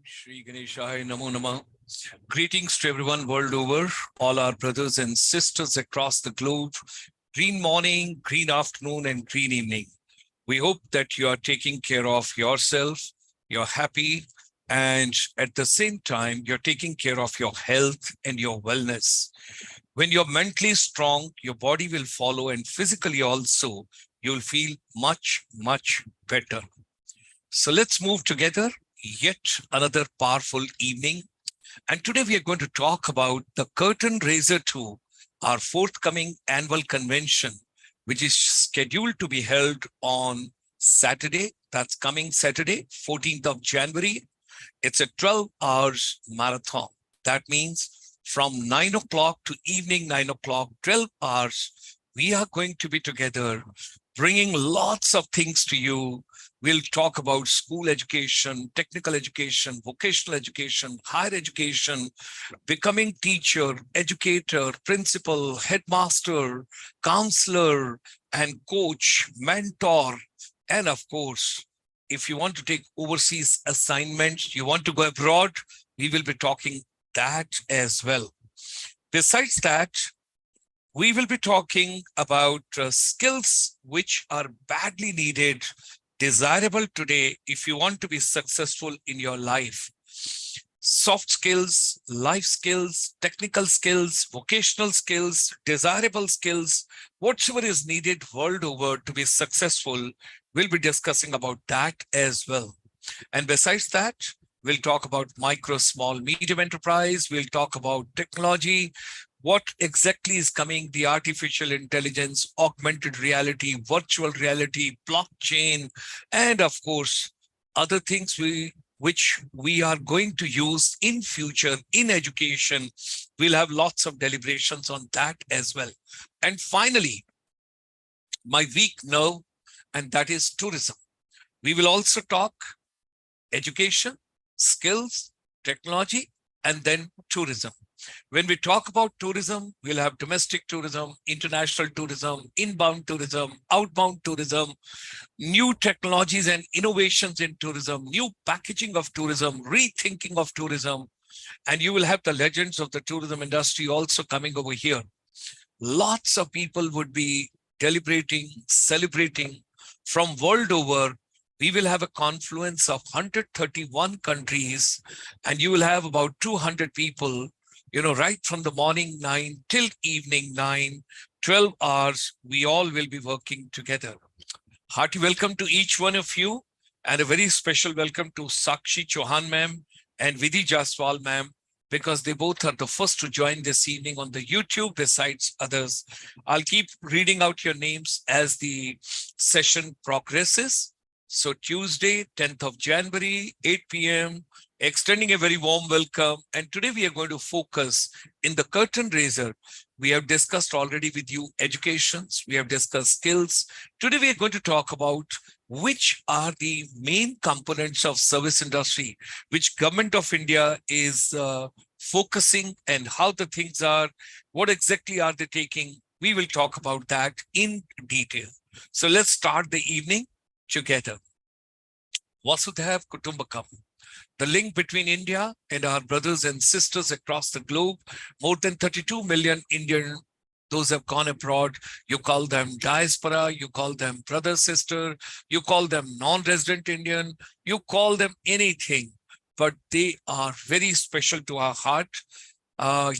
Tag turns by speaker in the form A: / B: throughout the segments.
A: Shri Ganeshaya Namo Namah. Greetings to everyone world over, all our brothers and sisters across the globe. Green morning, green afternoon, and green evening. We hope that you are taking care of yourself, you're happy, and at the same time, you're taking care of your health and your wellness. When you're mentally strong, your body will follow, and physically also, you'll feel much, much better. So let's move together. Yet another powerful evening. And today we are going to talk about the curtain raiser to our forthcoming annual convention, which is scheduled to be held on Saturday. That's coming Saturday, 14th of January. It's a 12 hours marathon. That means from 9 o'clock to evening 9 o'clock, 12 hours, we are going to be together, bringing lots of things to you. We'll talk about school education, technical education, vocational education, higher education, becoming teacher, educator, principal, headmaster, counselor, and coach, mentor. And of course, if you want to take overseas assignments, you want to go abroad, we will be talking that as well. Besides that, we will be talking about skills which are badly needed, desirable today if you want to be successful in your life. Soft skills, life skills, technical skills, vocational skills, desirable skills, whatever is needed world over to be successful, we'll be discussing about that as well. And besides that, we'll talk about micro, small, medium enterprise. We'll talk about technology, what exactly is coming, the artificial intelligence, augmented reality, virtual reality, blockchain, and of course, other things which we are going to use in future in education. We'll have lots of deliberations on that as well. And finally, my weak nerve, and that is tourism. We will also talk education, skills, technology, and then tourism. When we talk about tourism, we'll have domestic tourism, international tourism, inbound tourism, outbound tourism, new technologies and innovations in tourism, new packaging of tourism, rethinking of tourism, and you will have the legends of the tourism industry also coming over here. Lots of people would be deliberating, celebrating from world over. We will have a confluence of 131 countries, and you will have about 200 people, right from the morning 9 till evening 9, 12 hours, we all will be working together. Hearty welcome to each one of you, and a very special welcome to Sakshi Chauhan ma'am and Vidhi Jaswal ma'am, because they both are the first to join this evening on the YouTube besides others. I'll keep reading out your names as the session progresses. So Tuesday, 10th of January, 8 p.m., extending a very warm welcome. And today we are going to focus in the curtain raiser. We have discussed already with you educations. We have discussed skills. Today we are going to talk about which are the main components of service industry, which Government of India is focusing, and how the things are, what exactly are they taking. We will talk about that in detail. So let's start the evening together. Vasudhaiv Kutumbakam, the link between India and our brothers and sisters across the globe. More than 32 million Indian, those have gone abroad. You call them diaspora, you call them brother, sister, you call them non-resident Indian, you call them anything, but they are very special to our heart.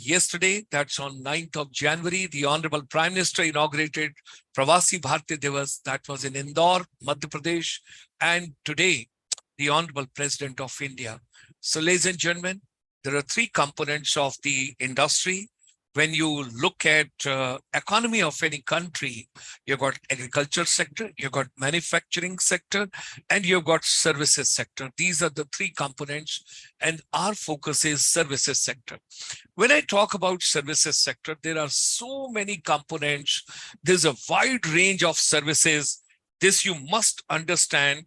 A: Yesterday, that's on 9th of January, the Honorable Prime Minister inaugurated Pravasi Bharatiya Divas. That was in Indore, Madhya Pradesh. And today, the Honorable President of India. So, ladies and gentlemen, there are three components of the industry. When you look at economy of any country, you've got agriculture sector, you've got manufacturing sector, and you've got services sector. These are the three components, and our focus is services sector. When I talk about services sector, there are so many components. There's a wide range of services. This you must understand.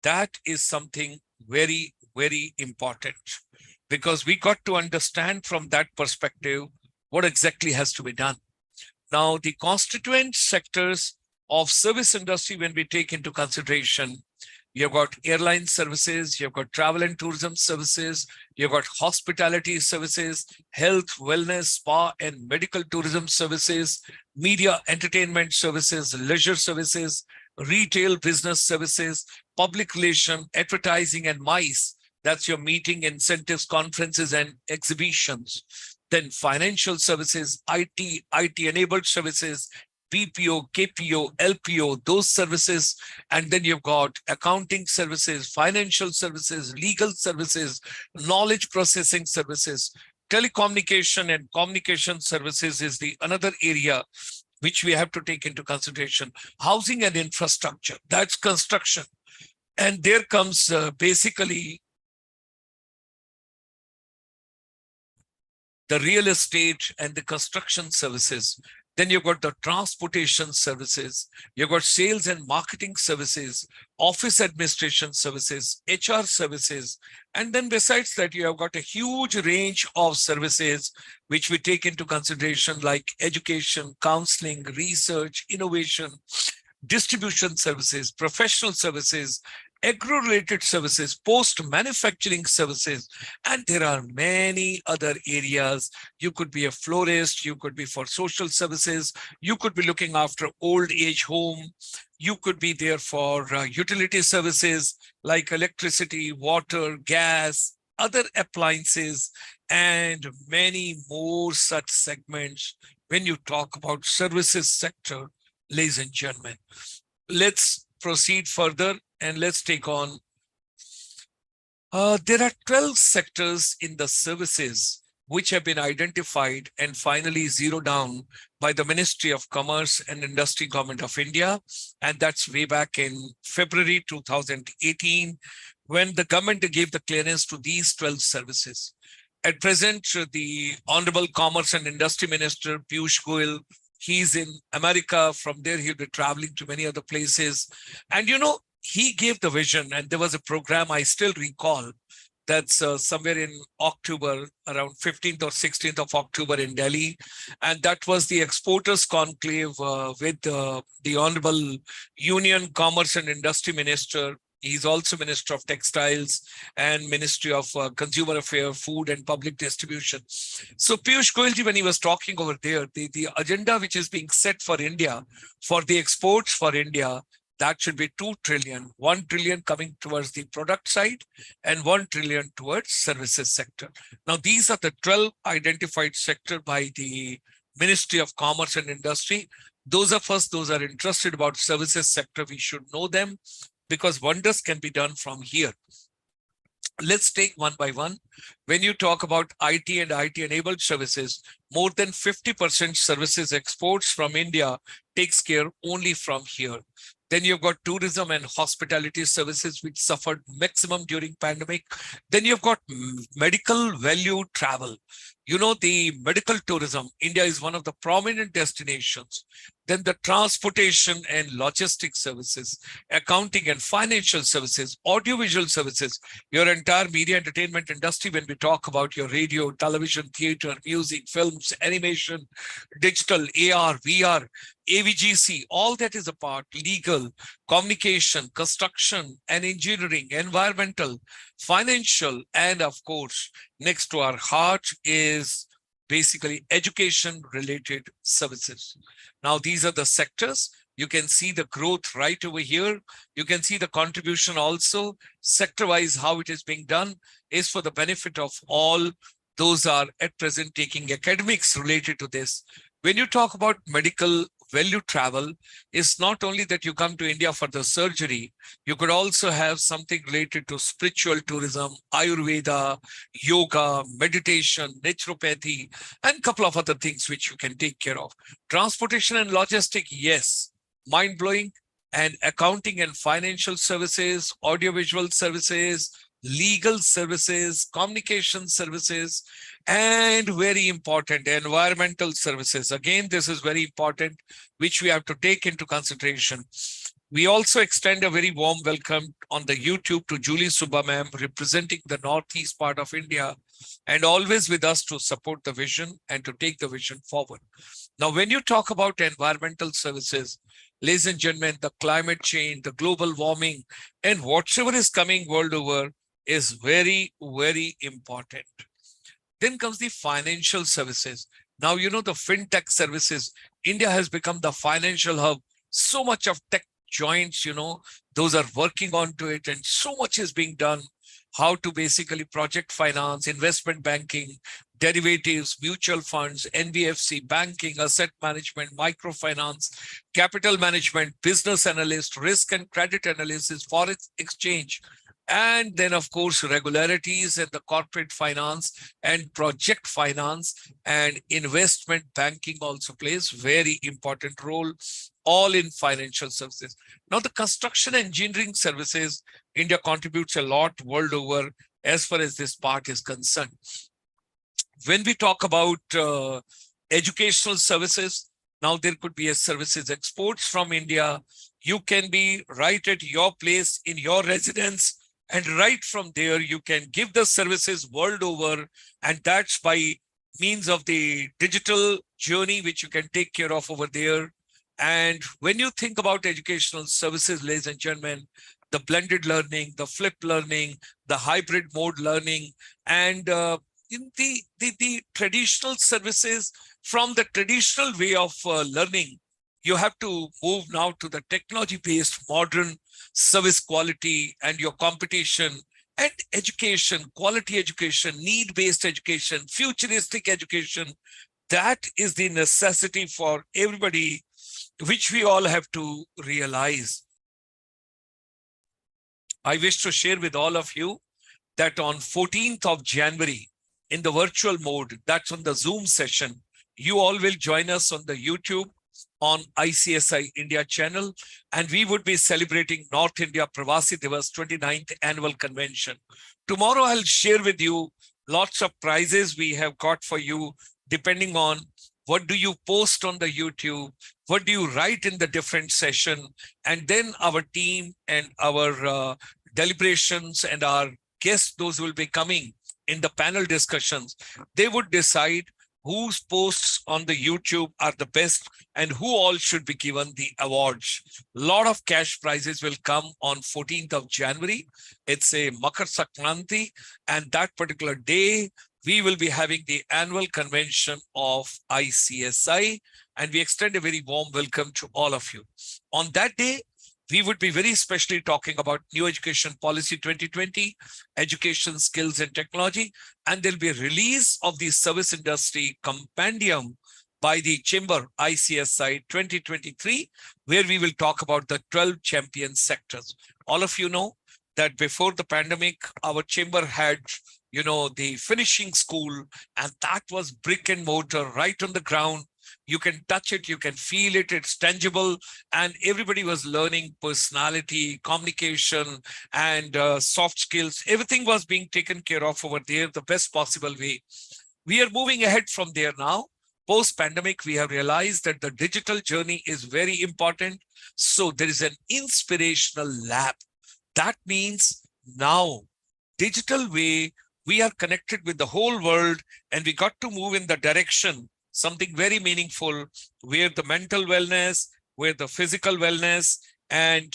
A: That is something very, very important, because we got to understand from that perspective what exactly has to be done. Now, the constituent sectors of service industry, when we take into consideration, You've got airline services, you've got travel and tourism services, you've got hospitality services, health, wellness, spa and medical tourism services, media entertainment services, leisure services, retail business services, public relation, advertising and MICE. That's your meeting, incentives, conferences and exhibitions. Then financial services, IT-enabled services, BPO, KPO, LPO, those services. And then you've got accounting services, financial services, legal services, knowledge processing services. Telecommunication and communication services is the another area which we have to take into consideration. Housing and infrastructure, that's construction. And there comes basically the real estate and the construction services. Then you've got the transportation services, you've got sales and marketing services, office administration services, HR services. And then besides that, you have got a huge range of services which we take into consideration, like education, counseling, research, innovation, distribution services, professional services, agro-related services, post-manufacturing services, and there are many other areas. You could be a florist, you could be for social services, you could be looking after old age home, you could be there for utility services like electricity, water, gas, other appliances, and many more such segments when you talk about services sector, ladies and gentlemen. Let's proceed further and let's take on. There are 12 sectors in the services which have been identified and finally zeroed down by the Ministry of Commerce and Industry, Government of India. And that's way back in February 2018, when the government gave the clearance to these 12 services. At present, the Honorable Commerce and Industry Minister, Piyush Goyal, he's in America. From there, he'll be traveling to many other places. And, you know, he gave the vision, and there was a program I still recall that's somewhere in October, around 15th or 16th of October in Delhi. And that was the Exporters Conclave with the Honorable Union Commerce and Industry Minister. He's also Minister of Textiles and Ministry of Consumer Affairs, Food and Public Distribution. So Piyush Goyal, when he was talking over there, the agenda which is being set for India, for the exports for India, that should be 2 trillion, 1 trillion coming towards the product side and 1 trillion towards services sector. Now, these are the 12 identified sector by the Ministry of Commerce and Industry. Those of us, those are interested about services sector, we should know them because wonders can be done from here. Let's take one by one. When you talk about IT and IT enabled services, more than 50% services exports from India takes care only from here. Then you've got tourism and hospitality services, which suffered maximum during pandemic. Then you've got medical value travel. You know, the medical tourism, India is one of the prominent destinations. Then the transportation and logistics services, accounting and financial services, audiovisual services, your entire media entertainment industry, when we talk about your radio, television, theater, music, films, animation, digital, AR, VR, AVGC, all that is a part, legal, communication, construction and engineering, environmental, financial, and of course, next to our heart is basically education related services. Now, these are the sectors. You can see the growth right over here. You can see the contribution also sector-wise, how it is being done is for the benefit of all those are at present taking academics related to this. When you talk about medical value travel, it's not only that you come to India for the surgery, you could also have something related to spiritual tourism, Ayurveda, yoga, meditation, naturopathy, and a couple of other things which you can take care of. Transportation and logistics, yes, mind-blowing. And accounting and financial services, audiovisual services, legal services, communication services, and very important, environmental services. Again, this is very important, which we have to take into consideration. We also extend a very warm welcome on the YouTube to Julie Subba ma'am, representing the Northeast part of India, and always with us to support the vision and to take the vision forward. Now, when you talk about environmental services, Ladies and gentlemen, the climate change, the global warming, and whatever is coming world over is very, very important. Then comes the financial services. Now, you know, the fintech services, India has become the financial hub. So much of tech joints, those are working onto it, and so much is being done. How to basically project finance, investment banking, derivatives, mutual funds, NBFC, banking, asset management, microfinance, capital management, business analyst, risk and credit analysis, forex exchange, and then, of course, regularities in the corporate finance and project finance and investment banking also plays very important role, all in financial services. Now, the construction engineering services, India contributes a lot world over as far as this part is concerned. When we talk about educational services, now there could be a services exports from India. You can be right at your place in your residence, and right from there, you can give the services world over. And that's by means of the digital journey, which you can take care of over there. And when you think about educational services, ladies and gentlemen, the blended learning, the flipped learning, the hybrid mode learning, and in the traditional services, from the traditional way of learning, you have to move now to the technology-based modern service quality and your competition and education, quality education, need-based education, futuristic education. That is the necessity for everybody, which we all have to realize. I wish to share with all of you that on 14th of January, in the virtual mode, that's on the Zoom session, you all will join us on the YouTube on ICSI India channel, and we would be celebrating North India Pravasi Divas 29th annual convention. Tomorrow, I'll share with you lots of prizes we have got for you, depending on what do you post on the YouTube, what do you write in the different session, and then our team and our deliberations and our guests, those will be coming in the panel discussions, they would decide whose posts on the YouTube are the best and who all should be given the awards. A lot of cash prizes will come on 14th of January. It's a Makar Sankranti, and that particular day, we will be having the annual convention of ICSI, and we extend a very warm welcome to all of you. On that day, we would be very specially talking about New Education Policy 2020, education skills and technology, and there'll be a release of the service industry compendium by the Chamber ICSI 2023, where we will talk about the 12 champion sectors. All of you know that before the pandemic, our chamber had, the finishing school, and that was brick and mortar right on the ground. You can touch it, you can feel it, it's tangible. And everybody was learning personality, communication, and soft skills. Everything was being taken care of over there the best possible way. We are moving ahead from there now. Post-pandemic, we have realized that the digital journey is very important. So there is an inspirational lab. That means now, digital way, we are connected with the whole world, and we got to move in the direction something very meaningful, where the mental wellness, where the physical wellness, and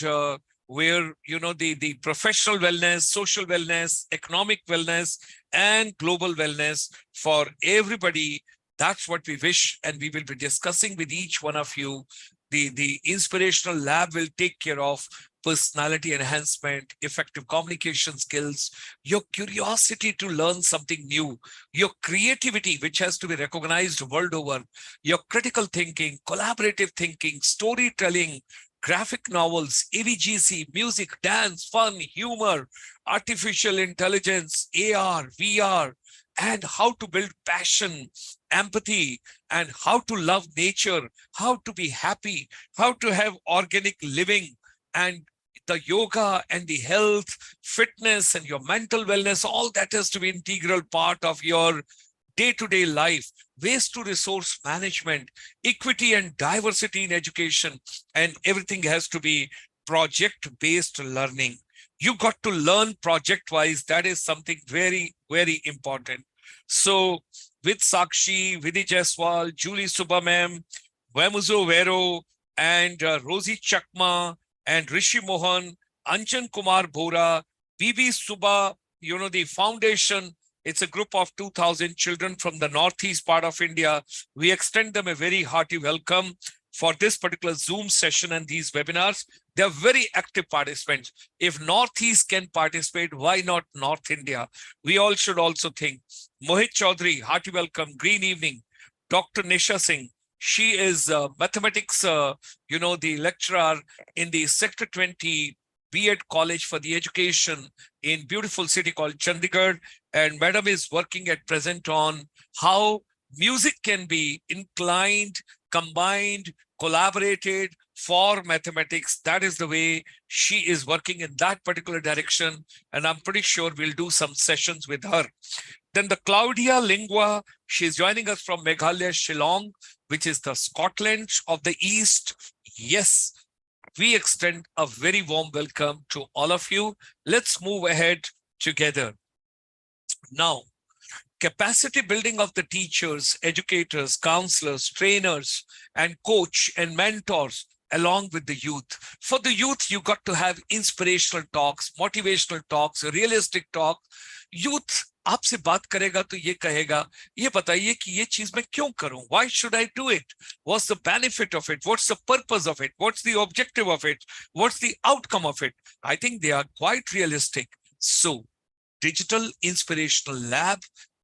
A: where the professional wellness, social wellness, economic wellness, and global wellness for everybody. That's what we wish, and we will be discussing with each one of you. The inspirational lab will take care of personality enhancement, effective communication skills, your curiosity to learn something new, your creativity, which has to be recognized world over, your critical thinking, collaborative thinking, storytelling, graphic novels, AVGC, music, dance, fun, humor, artificial intelligence, AR, VR, and how to build passion, empathy, and how to love nature, how to be happy, how to have organic living, and the yoga and the health, fitness, and your mental wellness, all that has to be integral part of your day-to-day life. Waste to resource management, equity and diversity in education, and everything has to be project-based learning. You got to learn project-wise. That is something very, very important. So with Sakshi, Vidhi Jaiswal, Julie Subamem, Vamuzo Vero, and Rosie Chakma and Rishi Mohan, Anjan Kumar Bora, BB Suba, the foundation. It's a group of 2,000 children from the northeast part of India. We extend them a very hearty welcome for this particular Zoom session and these webinars. They're very active participants. If Northeast can participate, why not North India? We all should also think. Mohit Chaudhary, hearty welcome, green evening. Dr. Nisha Singh, she is mathematics, the lecturer in the Sector 20 B.Ed College for the Education in beautiful city called Chandigarh. And madam is working at present on how music can be inclined, combined, collaborated for mathematics. That is the way she is working in that particular direction. And I'm pretty sure we'll do some sessions with her. Then the Claudia Lingua, she's joining us from Meghalaya, Shillong, which is the Scotland of the East. Yes, we extend a very warm welcome to all of you. Let's move ahead together. Now, capacity building of the teachers, educators, counselors, trainers, and coach and mentors along with the youth. For the youth, you got to have inspirational talks, motivational talks, realistic talk. Youth आपसे बात करेगा तो ये कहेगा, ये बताइए कि ये चीज मैं क्यों करूं? Why should I do it? What's the benefit of it? What's the purpose of it? What's the objective of it? What's the outcome of it? I think they are quite realistic. So, Digital Inspirational Lab,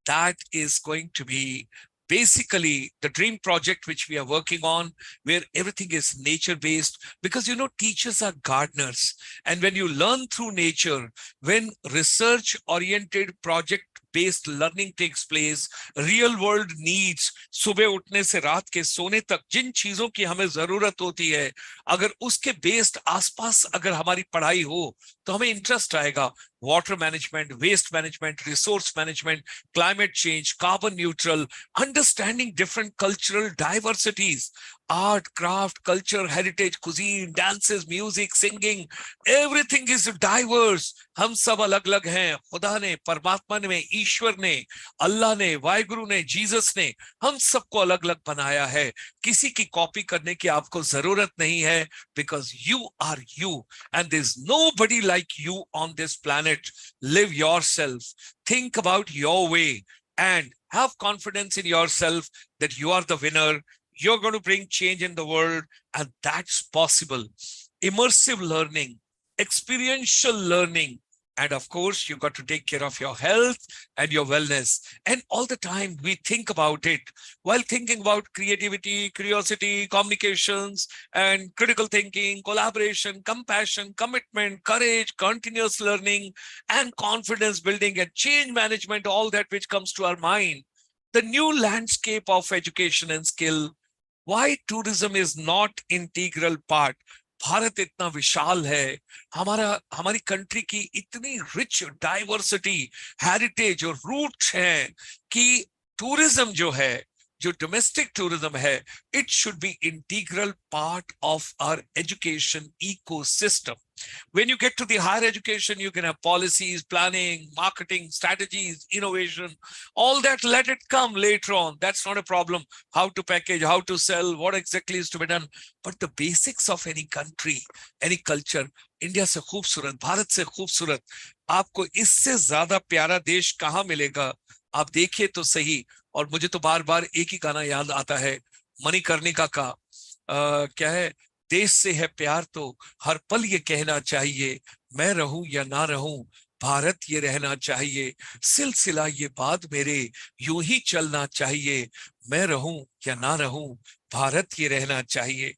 A: that is going to be basically the dream project which we are working on, where everything is nature-based, because teachers are gardeners. And when you learn through nature, when research-oriented project-based learning takes place, real world needs, सुबह उठने से रात के सोने तक जिन चीजों की हमें जरूरत होती है, अगर उसके बेस्ड आसपास अगर हमारी पढ़ाई हो तो हमें इंटरेस्ट आएगा. Water management, waste management, resource management, climate change, carbon neutral, understanding different cultural diversities, art, craft, culture, heritage, cuisine, dances, music, singing, everything is diverse. हम सब अलग-अलग हैं. खुदा ने, परमात्मा ने, ईश्वर ने, अल्लाह ने, वाहिगुरु ने, जीसस ने, हम सबको अलग-अलग बनाया है. किसी की कॉपी करने की आपको जरूरत नहीं है, because you are you and there's nobody like you on this planet. Live yourself, think about your way, and have confidence in yourself that you are the winner. You're going to bring change in the world, and that's possible. Immersive learning, experiential learning, and of course, you got to take care of your health and your wellness. And all the time we think about it while thinking about creativity, curiosity, communications, and critical thinking, collaboration, compassion, commitment, courage, continuous learning, and confidence building and change management, all that which comes to our mind. The new landscape of education and skill, why tourism is not integral part. Bharat इतना विशाल है, हमारी country की इतनी rich diversity, heritage और roots हैं कि tourism जो है, जो डोमेस्टिक टूरिज्म है, it should be integral part of our education ecosystem. When you get to the higher education, you can have policies, planning, marketing, strategies, innovation, all that, let it come later on. That's not a problem. How to package, how to sell, what exactly is to be done. But the basics of any country, any culture, India से खूबसूरत, भारत से खूबसूरत, आपको इससे ज्यादा प्यारा देश कहाँ मिलेगा? आप देखिए तो सही. और मुझे तो बार बार एक ही गाना याद आता है, मणिकर्णिका का, क्या है, देश से है प्यार तो हर पल ये कहना चाहिए, मैं रहूं या ना रहूं, भारत ये रहना चाहिए, सिलसिला ये बात मेरे यूं ही चलना चाहिए, मैं रहूं या ना रहूं, भारत ये रहना चाहिए.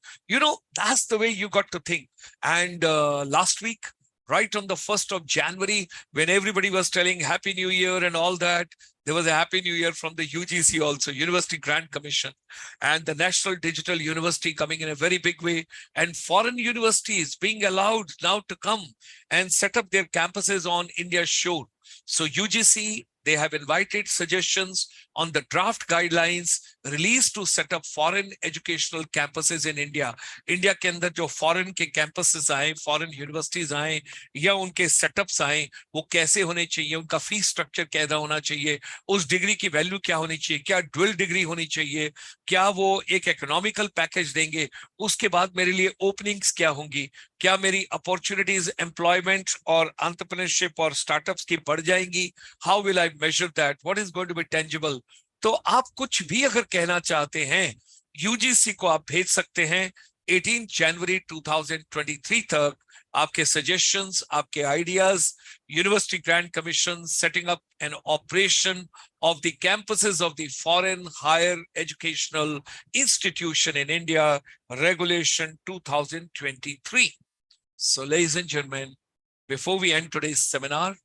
A: That's the way you got to think. And last week, right on the 1st of January, when everybody was telling Happy New Year and all that, there was a Happy New Year from the UGC also, University Grant Commission, and the National Digital University coming in a very big way, and foreign universities being allowed now to come and set up their campuses on India's shore. So UGC, they have invited suggestions on the draft guidelines released to set up foreign educational campuses in India. India के अंदर जो foreign के campuses आए, foreign universities आए या उनके setups आए, वो कैसे होने चाहिए, उनका फीस स्ट्रक्चर कैसा होना चाहिए, उस डिग्री की वैल्यू क्या होनी चाहिए, क्या ड्यूल डिग्री होनी चाहिए, क्या वो एक इकोनॉमिकल पैकेज देंगे, उसके बाद मेरे लिए ओपनिंग्स क्या होंगी, क्या मेरी अपॉर्चुनिटीज एम्प्लॉयमेंट और एंटरप्रेन्योरशिप और स्टार्टअप्स की बढ़ जाएंगी, how will I measure that, what is going to be tangible. तो आप कुछ भी अगर कहना चाहते हैं, यूजीसी को आप भेज सकते हैं 18 जनवरी 2023 तक, आपके सजेशंस, आपके ideas, university grant commission setting up an operation of the campuses of the foreign higher educational institution in India, regulation 2023. So ladies and gentlemen, before we end today's seminar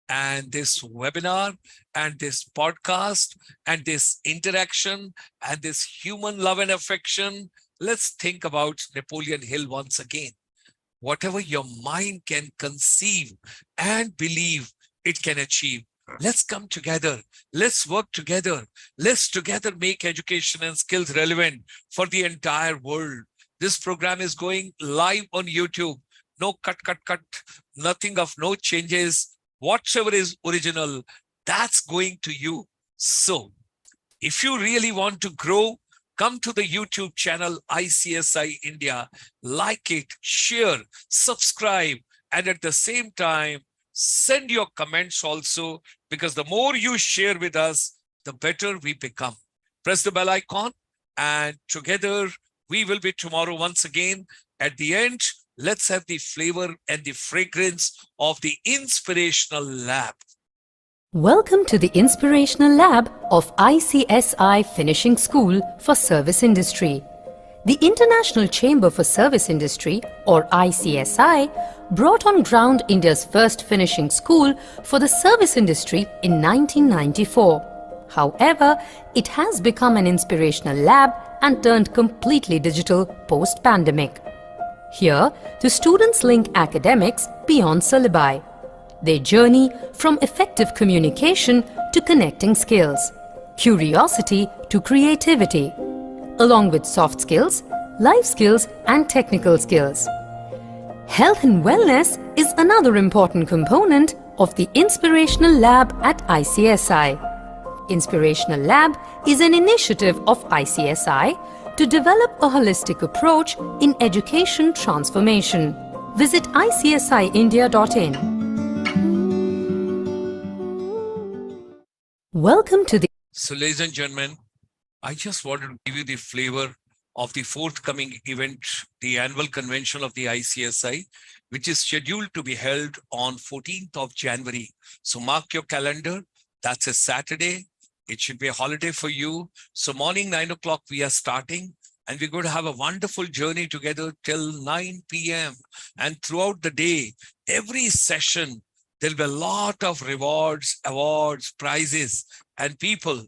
A: and this webinar and this podcast and this interaction and this human love and affection, let's think about Napoleon Hill once again. Whatever your mind can conceive and believe, it can achieve. Let's come together. Let's work together. Let's together make education and skills relevant for the entire world. This program is going live on YouTube. No cut. Nothing of no changes. Whatever is original, that's going to you. So if you really want to grow, come to the YouTube channel ICSI India, like it, share, subscribe, and at the same time, send your comments also, because the more you share with us, the better we become. Press the bell icon, and together we will be tomorrow once again. At the end, let's have the flavor and the fragrance of the Inspirational Lab.
B: Welcome to the Inspirational Lab of ICSI Finishing School for Service Industry. The International Chamber for Service Industry, or ICSI, brought on ground India's first finishing school for the service industry in 1994. However, it has become an inspirational lab and turned completely digital post-pandemic. Here, the students link academics beyond syllabi. They journey from effective communication to connecting skills, curiosity to creativity, along with soft skills, life skills and technical skills. Health and wellness is another important component of the Inspirational Lab at ICSI. Inspirational Lab is an initiative of ICSI to develop a holistic approach in education transformation. Visit icsiindia.in. Welcome to the...
A: So ladies and gentlemen, I just wanted to give you the flavor of the forthcoming event, the annual convention of the ICSI, which is scheduled to be held on 14th of January. So mark your calendar. That's a Saturday. It should be a holiday for you. So morning 9 o'clock, we are starting, and we're going to have a wonderful journey together till 9 p.m. And throughout the day, every session, there'll be a lot of rewards, awards, prizes, and people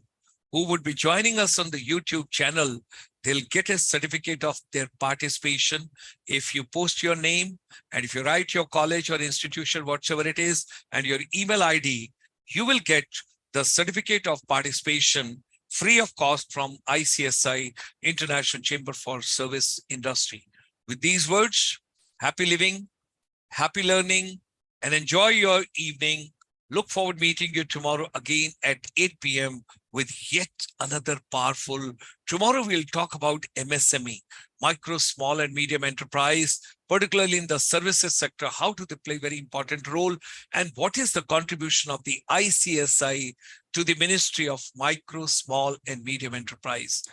A: who would be joining us on the YouTube channel. They'll get a certificate of their participation. If you post your name and if you write your college or institution, whatever it is, and your email ID, you will get the certificate of participation free of cost from ICSI, International Chamber for Service Industry. With these words, happy living, happy learning, and enjoy your evening. Look forward to meeting you tomorrow again at 8 p.m. with yet another powerful. Tomorrow we'll talk about MSME, micro, small and medium enterprise, particularly in the services sector. How do they play a very important role? And what is the contribution of the ICSI to the Ministry of Micro, Small and Medium Enterprise?